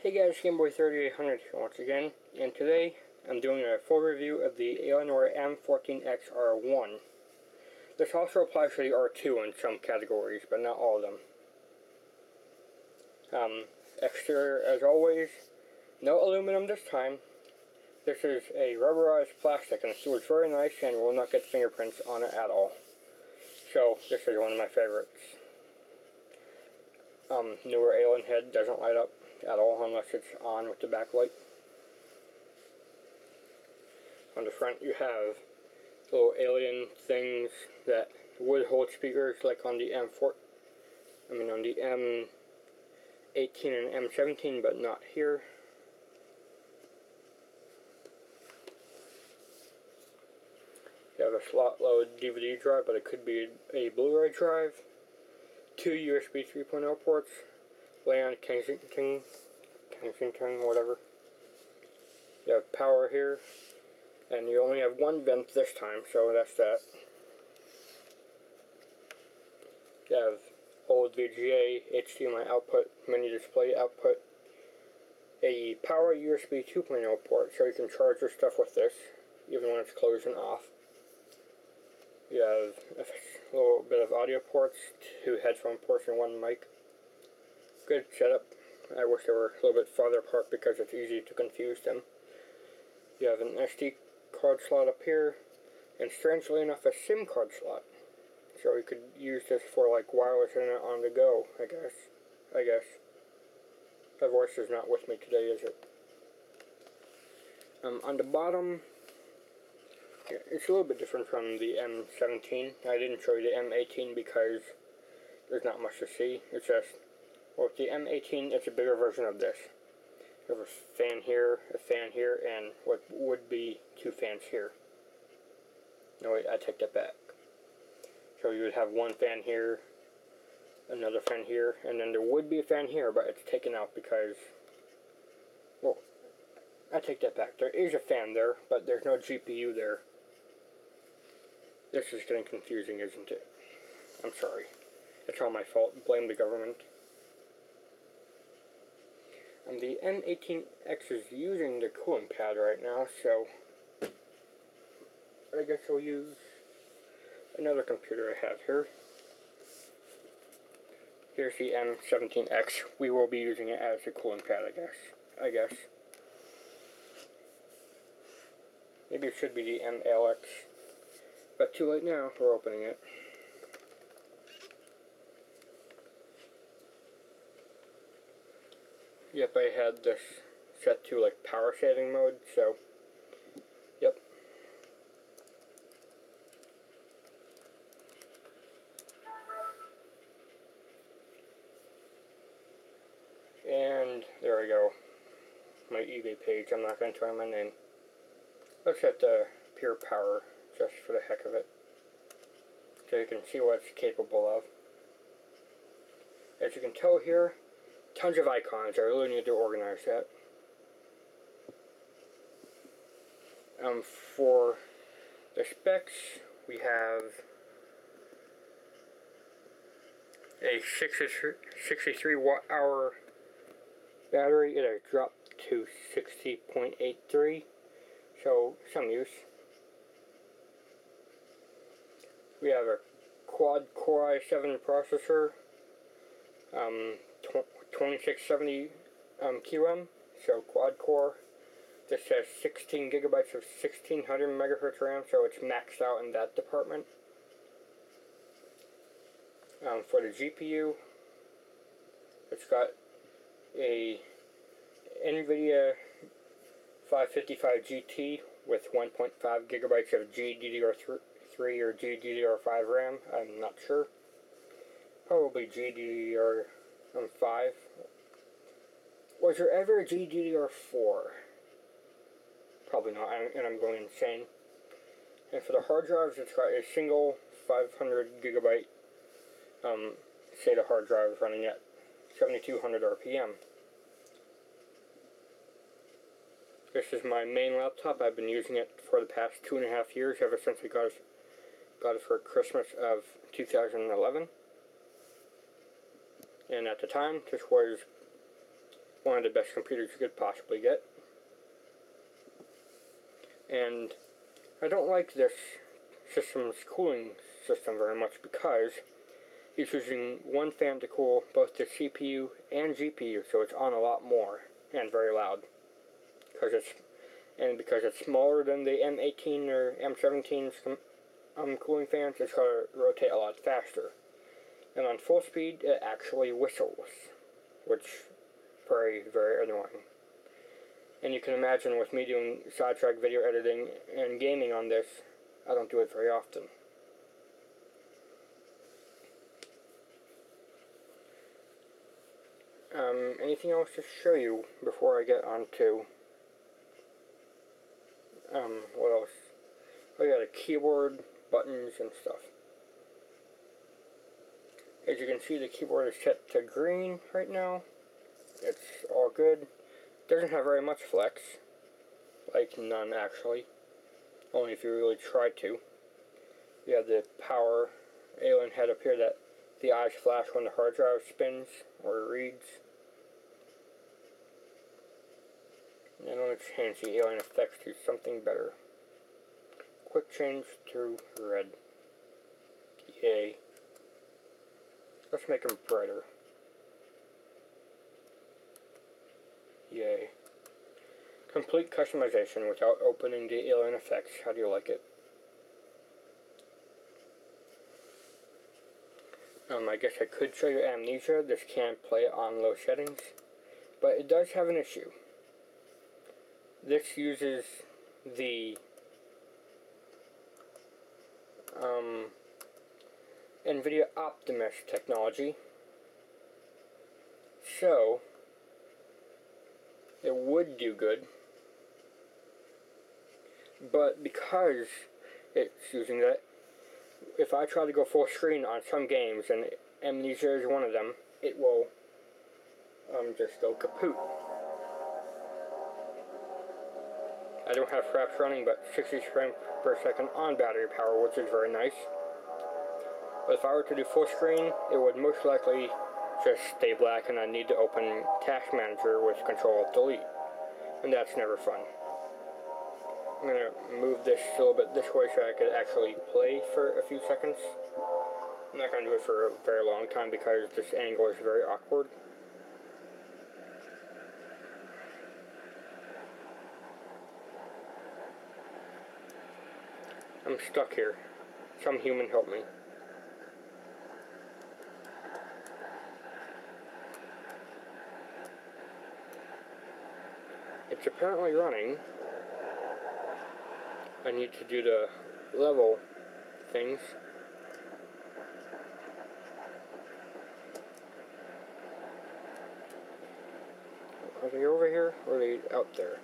Hey guys, Gameboy3800 here once again, and today I'm doing a full review of the Alienware M14X R1. This also applies to the R2 in some categories, but not all of them. Exterior, as always, no aluminum this time. This is a rubberized plastic, and it feels very nice and will not get fingerprints on it at all. So, this is one of my favorites. Newer Alien head doesn't light up at all unless it's on with the backlight. On the front you have little alien things that would hold speakers like on the M18 and M17, but not here. You have a slot load DVD drive, but it could be a Blu-ray drive. 2 USB 3.0 ports. Land Kensington, whatever. You have power here, and you only have one vent this time, so that's that. You have old VGA, HDMI output, mini display output, a power USB 2.0 port, so you can charge your stuff with this, even when it's closed and off. You have a little bit of audio ports, 2 headphone ports, and 1 mic. Good setup. I wish they were a little bit farther apart because it's easy to confuse them. You have an SD card slot up here, and strangely enough, a SIM card slot. So you could use this for like wireless internet on the go, I guess. My voice is not with me today, is it? On the bottom, it's a little bit different from the M17. I didn't show you the M18 because there's not much to see. It's just, well, with the M18, it's a bigger version of this. You have a fan here, and what would be 2 fans here. No, wait, I take that back. So you would have 1 fan here, another fan here, and then there would be a fan here, but it's taken out because, well, I take that back. There is a fan there, but there's no GPU there. This is getting confusing, isn't it? I'm sorry. It's all my fault. Blame the government. The M18X is using the cooling pad right now, so I guess I'll use another computer I have here. Here's the M17X. We will be using it as a cooling pad, I guess. Maybe it should be the MLX, but too late now. We're opening it. Yep, I had this set to like power saving mode, so yep. And there we go. My eBay page. I'm not going to try my name. Let's set the pure power just for the heck of it, so you can see what it's capable of. As you can tell here, tons of icons. I really need to organize that. For the specs, we have a 63 watt-hour battery. It has dropped to 60.83, so some use. We have a quad Core i7 processor, 2670 QM, so quad core. This has 16 gigabytes of 1600 megahertz RAM, so it's maxed out in that department. For the GPU, it's got a NVIDIA 555 GT with 1.5 gigabytes of GDDR3 or GDDR5 RAM. I'm not sure. Probably GDDR5. Was there ever a GDDR4? Probably not, and I'm going insane. And for the hard drives, it's got a single 500 gigabyte SATA hard drive running at 7200 RPM. This is my main laptop. I've been using it for the past 2.5 years, ever since I got it for Christmas of 2011. And at the time, this was one of the best computers you could possibly get. And I don't like this system's cooling system very much because it's using one fan to cool both the CPU and GPU, so it's on a lot more and very loud. Because it's smaller than the M18 or M17's cooling fans, it's going to rotate a lot faster. And on full speed, it actually whistles, which is very, very annoying. And you can imagine with me doing sidetrack video editing and gaming on this, I don't do it very often. Anything else to show you before I get on to, what else? Oh yeah, the keyboard, buttons, and stuff. As you can see, the keyboard is set to green right now. It's all good. Doesn't have very much flex. Like, none actually. Only if you really try to. You have the power alien head up here that the eyes flash when the hard drive spins or reads. And I'm going to change the alien effects to something better. Quick change to red. Yay. Let's make them brighter. Yay. Complete customization without opening the alien effects. How do you like it? I guess I could show you Amnesia. This can't play on low settings, but it does have an issue. This uses the NVIDIA Optimus technology, so it would do good, but because it's using that, if I try to go full screen on some games, and Amnesia is one of them, it will just go kaput. I don't have fraps running, but 60 frames per second on battery power, which is very nice. But if I were to do full screen, it would most likely just stay black, and I'd need to open Task Manager with Control-Alt-Delete, and that's never fun. I'm going to move this a little bit this way so I could actually play for a few seconds. I'm not going to do it for a very long time because this angle is very awkward. I'm stuck here. Some human help me. It's apparently running. I need to do the level things. Are they over here or are they out there?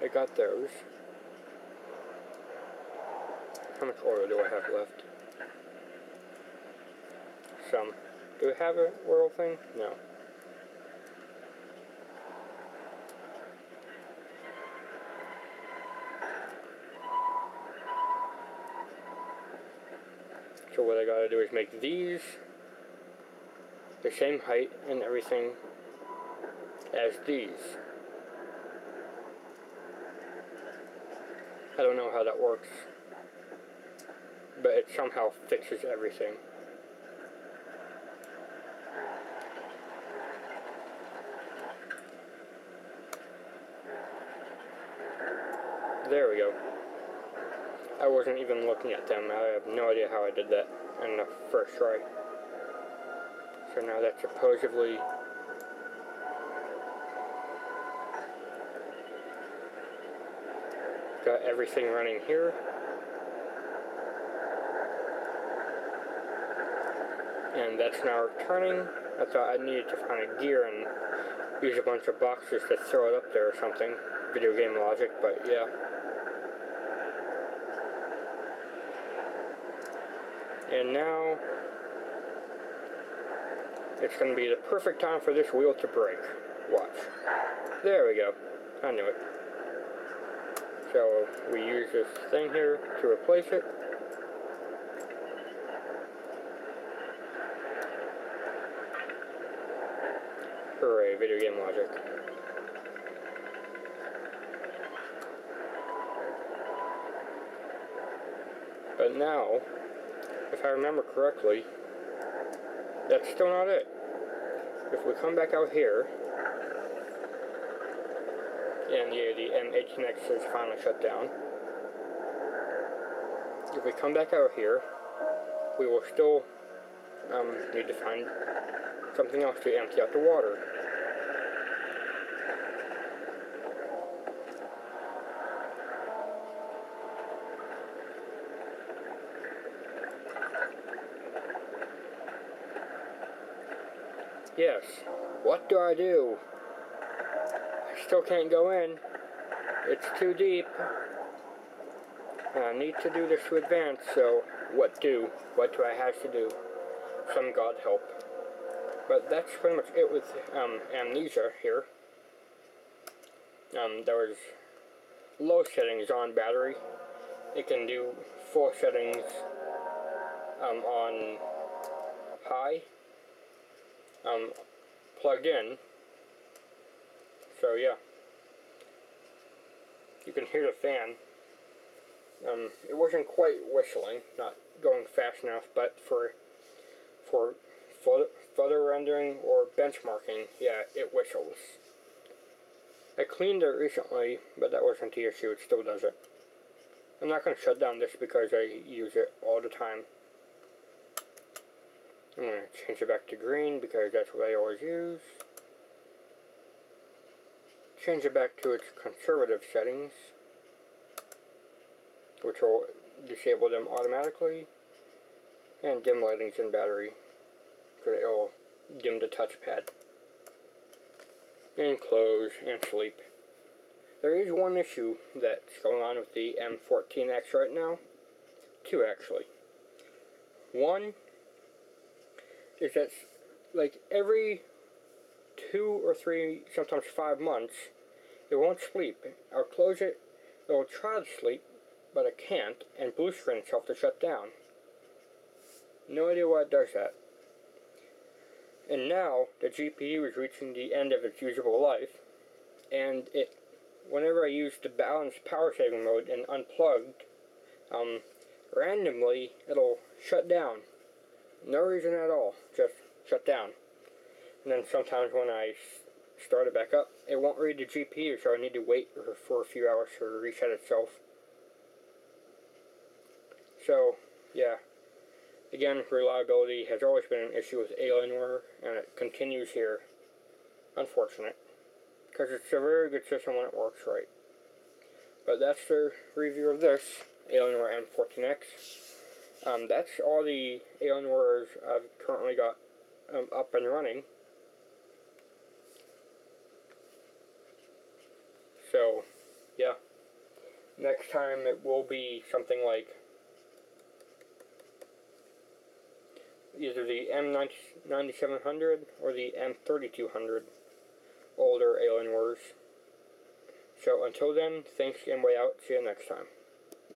I got those. How much oil do I have left? Some. Do I have an oil thing? No. So what I gotta do is make these the same height and everything as these. I don't know how that works, but it somehow fixes everything. There we go. I wasn't even looking at them. I have no idea how I did that in the first try. So now that's supposedly got everything running here. And that's now turning. I thought I needed to find a gear and use a bunch of boxes to throw it up there or something. Video game logic, but yeah. And now it's going to be the perfect time for this wheel to break. Watch. There we go. I knew it. So we use this thing here to replace it. Hooray, video game logic. But now, if I remember correctly, that's still not it. If we come back out here, and yeah, the M14X is finally shut down. If we come back out here, we will still need to find something else to empty out the water. Yes, what do? I still can't go in. It's too deep. And I need to do this to advance, so what do? What do I have to do? Some God help. But that's pretty much it with Amnesia here. There was low settings on battery. It can do full settings on high. Plugged in. So yeah. You can hear the fan. It wasn't quite whistling, not going fast enough, but for photo rendering or benchmarking, yeah, it whistles. I cleaned it recently, but that wasn't the issue, it still does it. I'm not going to shut down this because I use it all the time. I'm going to change it back to green because that's what I always use. Change it back to its conservative settings, which will disable them automatically, and dim lightings and battery, because it will dim the touchpad. And close and sleep. There is one issue that's going on with the M14X right now. Two, actually. One is that, like, every 2 or 3, sometimes 5 months, it won't sleep. I'll close it, it will try to sleep, but it can't, and blue screen itself to shut down. No idea why it does that. And now, the GPU is reaching the end of its usable life, and whenever I use the balanced power saving mode and unplugged, randomly, it'll shut down. No reason at all, just shut down. And then sometimes when I start it back up, it won't read the GPU, so I need to wait for a few hours to reset itself. So, yeah. Again, reliability has always been an issue with Alienware, and it continues here. Unfortunate. Because it's a very good system when it works right. But that's the review of this Alienware M14X. That's all the Alienwares I've currently got up and running. So, yeah. Next time it will be something like either the M9700 or the M3200 older Alienwares. So until then, thanks and way out. See you next time.